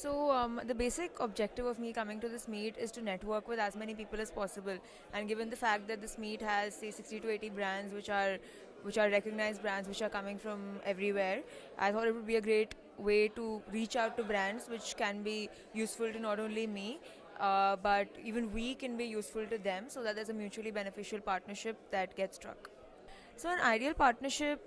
The basic objective of me coming to this meet is to network with as many people as possible. And given the fact that this meet has say 60 to 80 brands, which are recognized brands, which are coming from everywhere, I thought it would be a great way to reach out to brands, which can be useful to not only me, but even we can be useful to them, so that there's a mutually beneficial partnership that gets struck. So an ideal partnership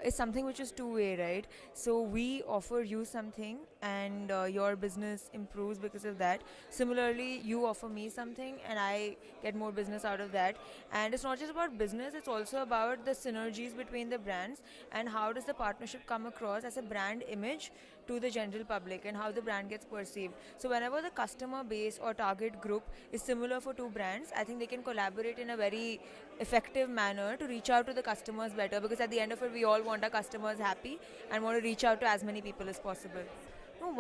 is something which is two-way, right? So we offer you something, and your business improves because of that. Similarly, you offer me something, and I get more business out of that. And it's not just about business; it's also about the synergies between the brands and how does the partnership come across as a brand image to the general public and how the brand gets perceived. So whenever the customer base or target group is similar for two brands, I think they can collaborate in a very effective manner to reach out to the customers better, because at the end of it we all want our customers happy and want to reach out to as many people as possible. No,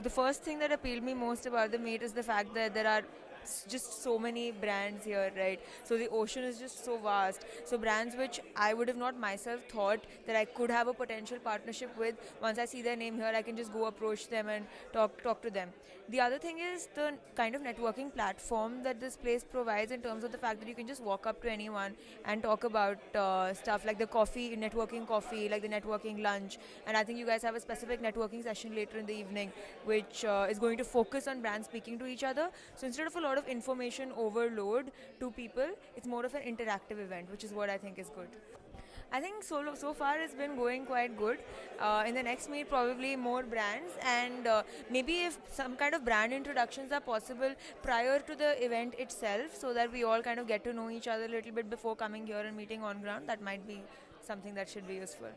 the first thing that appealed me most about the meet is the fact that there are just so many brands here, right? So the ocean is just so vast. So brands which I would have not myself thought that I could have a potential partnership with, once I see their name here, I can just go approach them and talk to them. The other thing is the kind of networking platform that this place provides, in terms of the fact that you can just walk up to anyone and talk about stuff like the networking coffee, like the networking lunch. And I think you guys have a specific networking session later in the evening, which is going to focus on brands speaking to each other. So instead of a lot of information overload to people, it's more of an interactive event, which is what I think is good. I think so far it's been going quite good. In the next meet, probably more brands, and maybe if some kind of brand introductions are possible prior to the event itself, so that we all kind of get to know each other a little bit before coming here and meeting on ground, that might be something that should be useful.